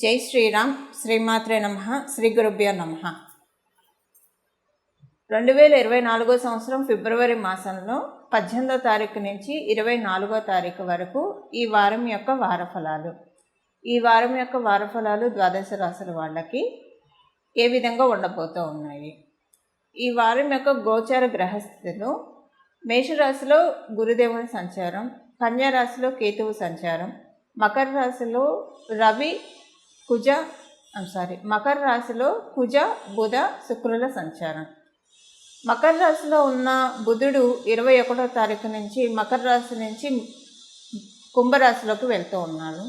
జై శ్రీరామ్. శ్రీమాత్రే నమః. శ్రీ గురుభ్యో నమః. 2024 సంవత్సరం ఫిబ్రవరి మాసంలో 18వ తారీఖు నుంచి 24వ తారీఖు వరకు ఈ వారం యొక్క వారఫలాలు. ఈ వారం యొక్క వారఫలాలు ద్వాదశ రాశుల వాళ్ళకి ఏ విధంగా ఉండబోతూ ఉన్నాయి. ఈ వారం యొక్క గోచార గ్రహస్థితిలో మేషరాశిలో గురుదేవుని సంచారం, కన్యా రాశిలో కేతువు సంచారం, మకర రాశిలో మకర రాశిలో కుజ బుధ శుక్రుల సంచారం. మకర రాశిలో ఉన్న బుధుడు 21వ తారీఖు నుంచి మకర రాశి నుంచి కుంభరాశిలోకి వెళ్తూ ఉన్నాడు.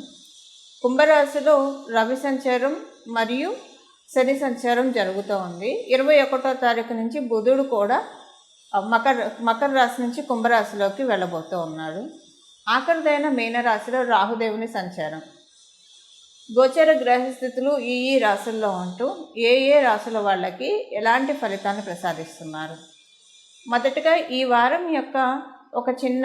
కుంభరాశిలో రవి సంచారం మరియు శని సంచారం జరుగుతూ ఉంది. 21వ తారీఖు నుంచి బుధుడు కూడా మకర రాశి నుంచి కుంభరాశిలోకి వెళ్ళబోతూ ఉన్నాడు. ఆఖరిదైన మీనరాశిలో రాహుదేవుని సంచారం. గోచర గ్రహస్థితులు ఈ రాశుల్లో ఉంటూ ఏ రాశుల వాళ్ళకి ఎలాంటి ఫలితాన్ని ప్రసాదిస్తున్నారు. మొదటగా ఈ వారం యొక్క ఒక చిన్న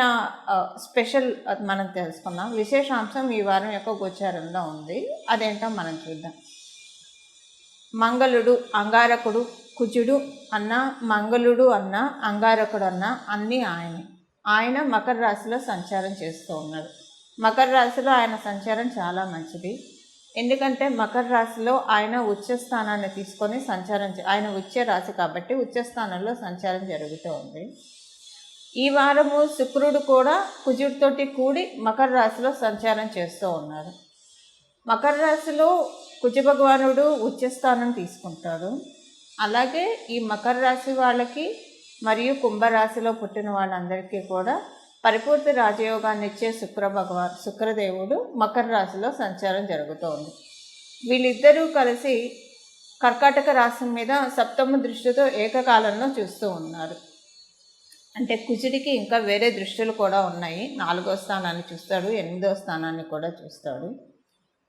స్పెషల్ మనం తెలుసుకుందాం. విశేషాంశం ఈ వారం యొక్క గోచారంలో ఉంది. అదేంటో మనం చూద్దాం. మంగళుడు, అంగారకుడు, కుజుడు అన్న, మంగళుడు అన్న, అంగారకుడు అన్న అన్నీ ఆయన మకర రాశిలో సంచారం చేస్తూ ఉన్నాడు. మకర రాశిలో ఆయన సంచారం చాలా మంచిది. ఎందుకంటే మకర రాశిలో ఆయన ఉచ్చ స్థానాన్ని తీసుకొని ఆయన ఉచ్చ రాశి కాబట్టి ఉచ్చ స్థానంలో సంచారం జరుగుతూ ఉంది. ఈ వారము శుక్రుడు కూడా కుజుడితోటి కూడి మకర రాశిలో సంచారం చేస్తూ ఉన్నారు. మకర రాశిలో కుజ భగవానుడు ఉచ్చ స్థానం తీసుకుంటాడు. అలాగే ఈ మకర రాశి వాళ్ళకి మరియు కుంభరాశిలో పుట్టిన వాళ్ళందరికీ కూడా పరిపూర్తి రాజయోగాన్ని ఇచ్చే శుక్రదేవుడు మకర రాశిలో సంచారం జరుగుతోంది. వీళ్ళిద్దరూ కలిసి కర్కాటక రాశి మీద సప్తమ దృష్టితో ఏకకాలంలో చూస్తూ ఉన్నారు. అంటే కుజుడికి ఇంకా వేరే దృష్టిలు కూడా ఉన్నాయి. 4వ స్థానాన్ని చూస్తాడు, 8వ స్థానాన్ని కూడా చూస్తాడు.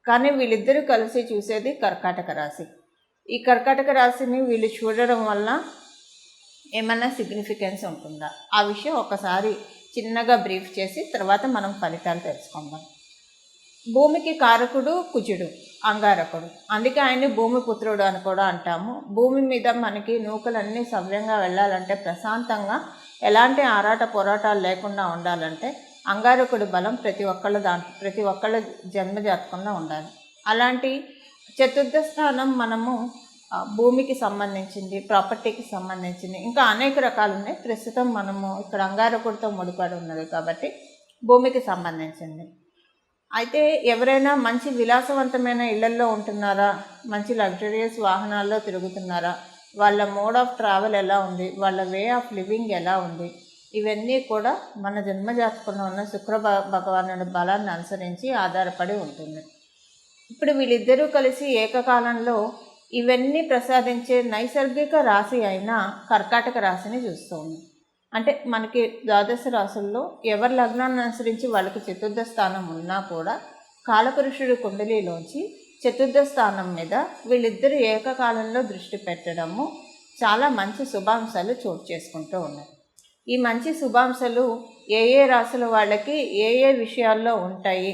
కానీ వీళ్ళిద్దరూ కలిసి చూసేది కర్కాటక రాశి. ఈ కర్కాటక రాశిని వీళ్ళు చూడడం వల్ల ఏమైనా సిగ్నిఫికెన్స్ ఉంటుందా, ఆ విషయం ఒకసారి చిన్నగా బ్రీఫ్ చేసి తర్వాత మనం ఫలితాలు తెలుసుకుందాం. భూమికి కారకుడు కుజుడు, అంగారకుడు. అందుకే ఆయన్ని భూమిపుత్రుడు అని కూడా అంటాము. భూమి మీద మనకి నూకలన్నీ సవ్యంగా వెళ్ళాలంటే, ప్రశాంతంగా ఎలాంటి ఆరాట పోరాటాలు లేకుండా ఉండాలంటే అంగారకుడి బలం ప్రతి ఒక్కళ్ళ జన్మజాతకంలో ఉండాలి. అలాంటి చతుర్థ స్థానం మనము భూమికి సంబంధించింది, ప్రాపర్టీకి సంబంధించింది, ఇంకా అనేక రకాలు ఉన్నాయి. ప్రస్తుతం మనము ఇక్కడ అంగారకుడితో ముడిపడి ఉన్నది కాబట్టి భూమికి సంబంధించింది. అయితే ఎవరైనా మంచి విలాసవంతమైన ఇళ్లల్లో ఉంటున్నారా, మంచి లగ్జరియస్ వాహనాల్లో తిరుగుతున్నారా, వాళ్ళ మోడ్ ఆఫ్ ట్రావెల్ ఎలా ఉంది, వాళ్ళ వే ఆఫ్ లివింగ్ ఎలా ఉంది, ఇవన్నీ కూడా మన జన్మజాతకంలో ఉన్న శుక్ర భగవానుడి బలాన్ని అనుసరించి ఆధారపడి ఉంటుంది. ఇప్పుడు వీళ్ళిద్దరూ కలిసి ఏకకాలంలో ఇవన్నీ ప్రసాదించే నైసర్గిక రాశి అయిన కర్కాటక రాశిని చూస్తుంది. అంటే మనకి ద్వాదశ రాశుల్లో ఎవరి లగ్నాన్ని అనుసరించి వాళ్ళకి చతుర్థ స్థానం ఉన్నా కూడా కాలపురుషుడి కుండలిలోంచి చతుర్థ స్థానం మీద వీళ్ళిద్దరూ ఏకకాలంలో దృష్టి పెట్టడము చాలా మంచి శుభాంశాలు చోటు చేసుకుంటూ ఉన్నాయి. ఈ మంచి శుభాంశాలు ఏ రాశుల వాళ్ళకి ఏ విషయాల్లో ఉంటాయి,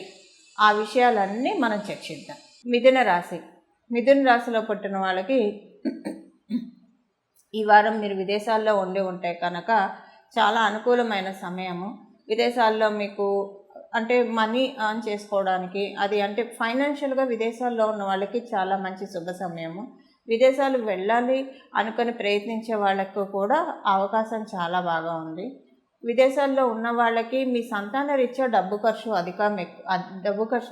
ఆ విషయాలన్నీ మనం చర్చిద్దాం. మిథున రాశిలో పుట్టిన వాళ్ళకి ఈ వారం మీరు విదేశాల్లో ఉంటే కనుక చాలా అనుకూలమైన సమయము. విదేశాల్లో మీకు అంటే మనీ ఎర్న్ చేసుకోవడానికి, అది అంటే ఫైనాన్షియల్గా విదేశాల్లో ఉన్న వాళ్ళకి చాలా మంచి శుభ సమయము. విదేశాలు వెళ్ళాలి అనుకొని ప్రయత్నించే వాళ్ళకు కూడా అవకాశం చాలా బాగా ఉంది. విదేశాల్లో ఉన్న వాళ్ళకి మీ సంతాన రీత్యా డబ్బు ఖర్చు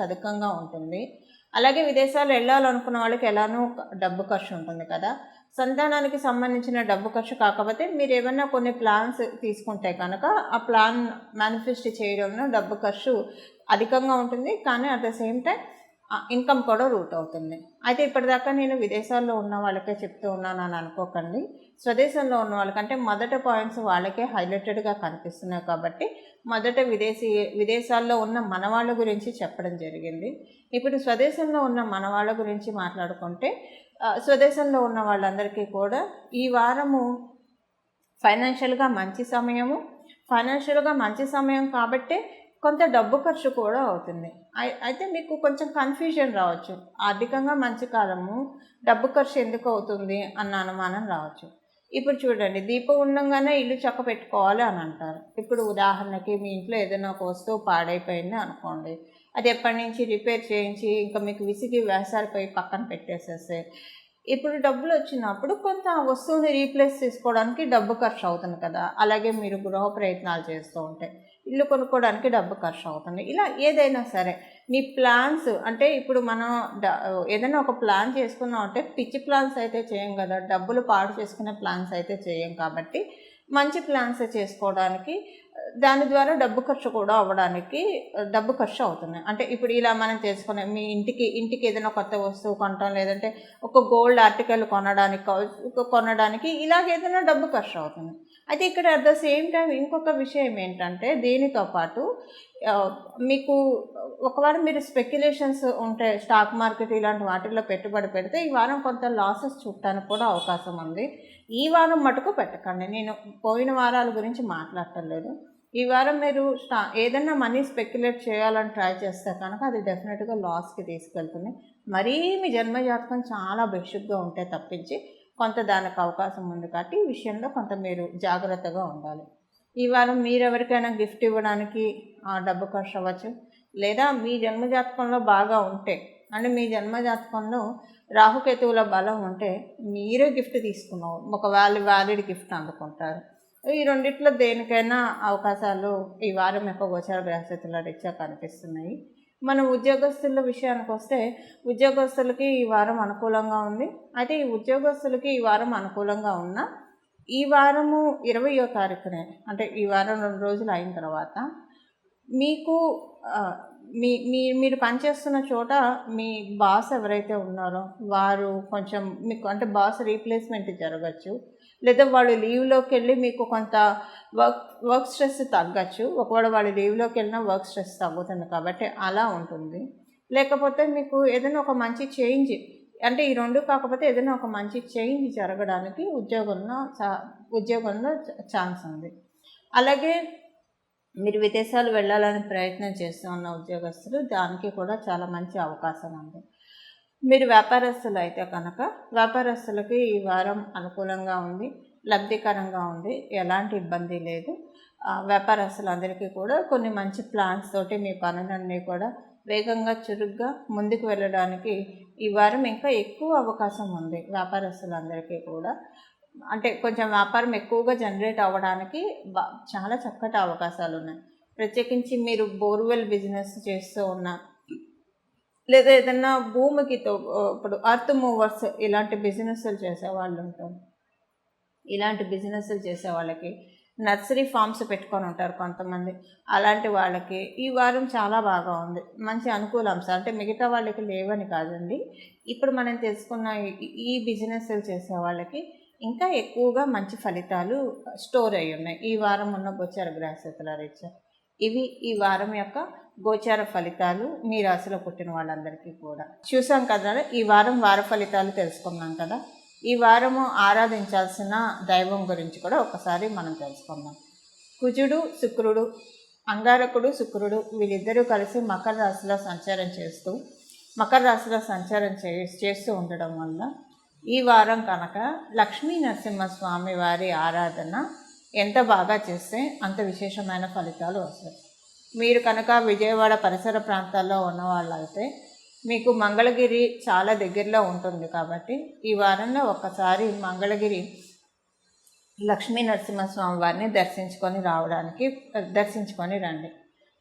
అధికంగా ఉంటుంది. అలాగే విదేశాలు వెళ్ళాలనుకున్న వాళ్ళకి ఎలానో డబ్బు ఖర్చు ఉంటుంది కదా. సంతానానికి సంబంధించిన డబ్బు ఖర్చు కాకపోతే మీరు ఏమైనా కొన్ని ప్లాన్స్ తీసుకుంటే కనుక ఆ ప్లాన్ మేనిఫెస్ట్ చేయడంలో డబ్బు ఖర్చు అధికంగా ఉంటుంది. కానీ at the same time income కూడా రూట్ అవుతుంది. అయితే ఇప్పటిదాకా నేను విదేశాల్లో ఉన్న వాళ్ళకే చెప్తూ ఉన్నాను అని అనుకోకండి. స్వదేశంలో ఉన్న వాళ్ళకంటే మొదట పాయింట్స్ వాళ్ళకే హైలైటెడ్గా కనిపిస్తున్నాయి కాబట్టి మొదట విదేశాల్లో ఉన్న మనవాళ్ళ గురించి చెప్పడం జరిగింది. ఇప్పుడు స్వదేశంలో ఉన్న మనవాళ్ళ గురించి మాట్లాడుకుంటే, స్వదేశంలో ఉన్న వాళ్ళందరికీ కూడా ఈ వారము ఫైనాన్షియల్గా మంచి సమయం కాబట్టే కొంత డబ్బు ఖర్చు కూడా అవుతుంది. అయితే మీకు కొంచెం కన్ఫ్యూజన్ రావచ్చు. ఆర్థికంగా మంచి కాలము, డబ్బు ఖర్చు ఎందుకు అవుతుంది అన్న అనుమానం రావచ్చు. ఇప్పుడు చూడండి, దీపం ఉండంగానే ఇల్లు చక్క పెట్టుకోవాలి అని అంటారు. ఇప్పుడు ఉదాహరణకి మీ ఇంట్లో ఏదైనా ఒక వస్తువు పాడైపోయింది అనుకోండి, అది ఎప్పటి నుంచి రిపేర్ చేయించి ఇంకా మీకు విసిగి వేసారిపోయి పక్కన పెట్టేసేస్తే, ఇప్పుడు డబ్బులు వచ్చినప్పుడు కొంత ఆ వస్తువుని రీప్లేస్ చేసుకోవడానికి డబ్బు ఖర్చు అవుతుంది కదా. అలాగే మీరు గృహ ప్రయత్నాలు చేస్తూ ఉంటే ఇల్లు కొనుక్కోవడానికి డబ్బు ఖర్చు అవుతుంది. ఇలా ఏదైనా సరే మీ ప్లాన్స్, అంటే ఇప్పుడు మనం ఏదైనా ఒక ప్లాన్ చేసుకున్నాం అంటే పిచ్చి ప్లాన్స్ అయితే చేయం కదా, డబ్బులు పాడు చేసుకునే ప్లాన్స్ అయితే చేయం. కాబట్టి మంచి ప్లాన్స్ చేసుకోవడానికి, దాని ద్వారా డబ్బు ఖర్చు కూడా అవ్వడానికి డబ్బు ఖర్చు అవుతుంది. అంటే ఇప్పుడు ఇలా మనం చేసుకునే మీ ఇంటికి ఏదైనా కొత్త వస్తువు కొనటం, లేదంటే ఒక గోల్డ్ ఆర్టికల్ కొనడానికి ఇలాగ ఏదైనా డబ్బు ఖర్చు అవుతుంది. అయితే ఇక్కడ అట్ ద సేమ్ టైం ఇంకొక విషయం ఏంటంటే, దీనితో పాటు మీకు ఒకవేళ మీరు స్పెక్యులేషన్స్ ఉంటే స్టాక్ మార్కెట్ ఇలాంటి వాటిల్లో పెట్టుబడి పెడితే ఈ వారం కొంత లాసెస్ చూడటానికి కూడా అవకాశం ఉంది. ఈ వారం మటుకు పెట్టకండి. నేను పోయిన వారాల గురించి మాట్లాడటలేదు. ఈ వారం మీరు ఏదైనా మనీ స్పెక్యులేట్ చేయాలని ట్రై చేస్తే కనుక అది డెఫినెట్గా లాస్కి తీసుకెళ్తుంది. మరీ మీ జన్మజాతకం చాలా బెషుగ్గా ఉంటే తప్పించి కొంత దానికి అవకాశం ఉంది. కాబట్టి ఈ విషయంలో కొంత మీరు జాగ్రత్తగా ఉండాలి. ఈ వారం మీరెవరికైనా గిఫ్ట్ ఇవ్వడానికి డబ్బు ఖర్చు అవ్వచ్చు. లేదా మీ జన్మజాతకంలో బాగా ఉంటే, అంటే మీ జన్మజాతకంలో రాహుకేతువుల బలం ఉంటే మీరే గిఫ్ట్ తీసుకున్నావు, ఒక వ్యాలిడ్ గిఫ్ట్ అందుకుంటారు. ఈ రెండిట్లో దేనికైనా అవకాశాలు ఈ వారం యొక్క గోచార గ్రహస్థితుల రీత్యా కనిపిస్తున్నాయి. మన ఉద్యోగస్తుల విషయానికి వస్తే ఉద్యోగస్తులకి ఈ వారం అనుకూలంగా ఉంది. అయితే ఈ ఉద్యోగస్తులకి ఈ వారం అనుకూలంగా ఉన్న ఈ వారము 20వ తారీఖునే, అంటే ఈ వారం 2 రోజులు అయిన తర్వాత మీకు మీరు పనిచేస్తున్న చోట మీ బాస్ ఎవరైతే ఉన్నారో వారు కొంచెం మీకు, అంటే బాస్ రీప్లేస్మెంట్ జరగచ్చు, లేదా వాళ్ళు లీవ్లోకి వెళ్ళి మీకు కొంత వర్క్ స్ట్రెస్ తగ్గచ్చు. ఒకవేళ వాళ్ళు లీవ్లోకి వెళ్ళినా వర్క్ స్ట్రెస్ తగ్గుతుంది కాబట్టి అలా ఉంటుంది. లేకపోతే మీకు ఏదైనా ఒక మంచి చేంజ్, అంటే ఈ రెండు కాకపోతే ఏదైనా ఒక మంచి చేంజ్ జరగడానికి ఉద్యోగంలో ఛాన్స్ ఉంది. అలాగే మీరు విదేశాలు వెళ్ళాలని ప్రయత్నం చేస్తూ ఉన్న ఉద్యోగస్తులు, దానికి కూడా చాలా మంచి అవకాశం ఉంది. మీరు వ్యాపారస్తులు అయితే కనుక వ్యాపారస్తులకి ఈ వారం అనుకూలంగా ఉంది, లబ్ధికరంగా ఉంది, ఎలాంటి ఇబ్బంది లేదు. వ్యాపారస్తులందరికీ కూడా కొన్ని మంచి ప్లాన్స్ తోటి మీ పనులన్నీ కూడా వేగంగా చురుగ్గా ముందుకు వెళ్ళడానికి ఈ వారం ఇంకా ఎక్కువ అవకాశం ఉంది వ్యాపారస్తులందరికీ కూడా. అంటే కొంచెం వ్యాపారం ఎక్కువగా జనరేట్ అవ్వడానికి చాలా చక్కటి అవకాశాలు ఉన్నాయి. ప్రత్యేకించి మీరు బోర్వెల్ బిజినెస్ చేస్తూ ఉన్నా, లేదా ఏదన్నా భూమికి ఇప్పుడు అర్త్ మూవర్స్ ఇలాంటి బిజినెస్లు చేసేవాళ్ళు ఉంటారు. ఇలాంటి బిజినెస్లు చేసే వాళ్ళకి, నర్సరీ ఫార్మ్స్ పెట్టుకొని ఉంటారు కొంతమంది, అలాంటి వాళ్ళకి ఈ వారం చాలా బాగా ఉంది. మంచి అనుకూల అంశాలు, అంటే మిగతా వాళ్ళకి లేవని కాదండి, ఇప్పుడు మనం తెలుసుకున్న ఈ బిజినెస్లు చేసే వాళ్ళకి ఇంకా ఎక్కువగా మంచి ఫలితాలు స్టోర్ అయి ఉన్నాయి ఈ వారం ఉన్న గోచార గ్రహస్థితుల రీత్యా. ఇవి ఈ వారం యొక్క గోచార ఫలితాలు మీ రాశిలో పుట్టిన వాళ్ళందరికీ కూడా. చూసాం కదా, ఈ వారం వార ఫలితాలు తెలుసుకున్నాం కదా. ఈ వారము ఆరాధించాల్సిన దైవం గురించి కూడా ఒకసారి మనం తెలుసుకుందాం. కుజుడు, శుక్రుడు, అంగారకుడు, శుక్రుడు వీళ్ళిద్దరూ కలిసి మకర రాశిలో సంచారం చేస్తూ ఉండడం వల్ల ఈ వారం కనుక లక్ష్మీ నరసింహస్వామి వారి ఆరాధన ఎంత బాగా చేస్తే అంత విశేషమైన ఫలితాలు వస్తాయి. మీరు కనుక విజయవాడ పరిసర ప్రాంతాల్లో ఉన్న వాళ్ళైతే మీకు మంగళగిరి చాలా దగ్గరలో ఉంటుంది కాబట్టి ఈ వారంలో ఒక్కసారి మంగళగిరి లక్ష్మీ నరసింహస్వామి వారిని దర్శించుకొని రండి.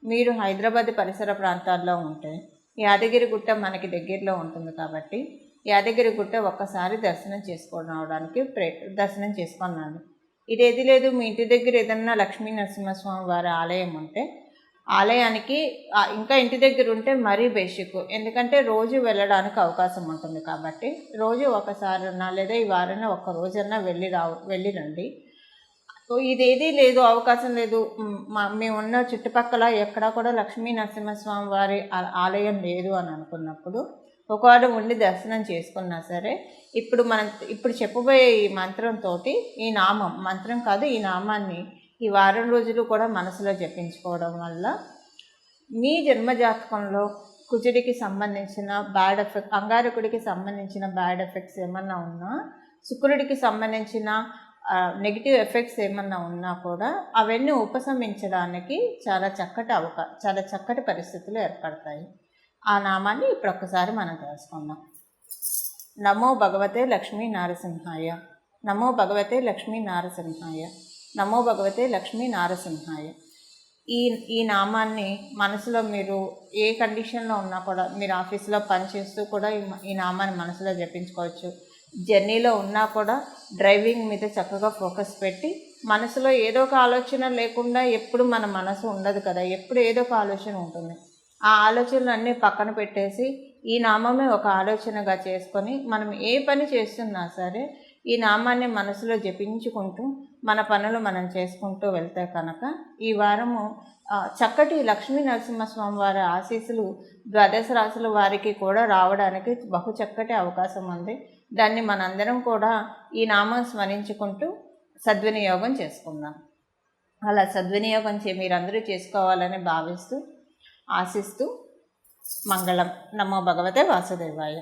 మీరు హైదరాబాద్ పరిసర ప్రాంతాల్లో ఉంటే యాదగిరి గుట్ట మనకి దగ్గరలో ఉంటుంది కాబట్టి యాదగిరి గుట్ట ఒక్కసారి దర్శనం చేసుకొని రండి. ఇదేది లేదు, మీ ఇంటి దగ్గర ఏదన్నా లక్ష్మీ నరసింహస్వామి వారి ఆలయం ఉంటే ఆలయానికి, ఇంకా ఇంటి దగ్గర ఉంటే మరీ బేసిక్, ఎందుకంటే రోజు వెళ్ళడానికి అవకాశం ఉంటుంది కాబట్టి రోజు ఒకసారన్నా లేదా ఈ వారంలో ఒక్క రోజన్నా వెళ్ళి రండి. ఇదేదీ లేదు, అవకాశం లేదు, మేమున్న చుట్టుపక్కల ఎక్కడా కూడా లక్ష్మీ నరసింహస్వామి వారి ఆలయం లేదు అని అనుకున్నప్పుడు ఒకవేళ ఉండి దర్శనం చేసుకున్నా సరే ఇప్పుడు చెప్పబోయే ఈ మంత్రంతో, ఈ నామాన్ని ఈ వారం రోజులు కూడా మనసులో జపించుకోవడం వల్ల మీ జన్మజాతకంలో కుజుడికి సంబంధించిన బ్యాడ్ ఎఫెక్ట్, అంగారకుడికి సంబంధించిన బ్యాడ్ ఎఫెక్ట్స్ ఏమన్నా ఉన్నా, శుక్రుడికి సంబంధించిన నెగిటివ్ ఎఫెక్ట్స్ ఏమన్నా ఉన్నా కూడా అవన్నీ ఉపశమించడానికి చాలా చక్కటి పరిస్థితులు ఏర్పడతాయి. ఆ నామాన్ని ఇప్పుడు ఒక్కసారి మనం తెలుసుకుందాం. నమో భగవతే లక్ష్మీ నారసింహాయ, నమో భగవతే లక్ష్మీ నారసింహాయ, నమో భగవతే లక్ష్మీ నారసింహాయ. ఈ నామాన్ని మనసులో మీరు ఏ కండిషన్లో ఉన్నా కూడా, మీరు ఆఫీస్లో పనిచేస్తూ కూడా ఈ నామాన్ని మనసులో జపించుకోవచ్చు. జర్నీలో ఉన్నా కూడా డ్రైవింగ్ మీద చక్కగా ఫోకస్ పెట్టి, మనసులో ఏదో ఒక ఆలోచన లేకుండా ఎప్పుడు మన మనసు ఉండదు కదా, ఎప్పుడు ఏదో ఒక ఆలోచన ఉంటుంది. ఆ ఆలోచనలన్నీ పక్కన పెట్టేసి ఈ నామమే ఒక ఆలోచనగా చేసుకొని మనం ఏ పని చేస్తున్నా సరే ఈ నామాన్ని మనసులో జపించుకుంటూ మన పనులు మనం చేసుకుంటూ వెళ్తే కనుక ఈ వారము చక్కటి లక్ష్మీ నరసింహస్వామి వారి ఆశీస్సులు ద్వాదశ రాశుల వారికి కూడా రావడానికి బహు చక్కటి అవకాశం ఉంది. దాన్ని మనందరం కూడా ఈ నామం స్మరించుకుంటూ సద్వినియోగం చేసుకుందాం. అలా సద్వినియోగం మీరందరూ చేసుకోవాలని భావిస్తూ ఆశిస్తూ మంగళం. నమో భగవతే వాసుదేవాయ.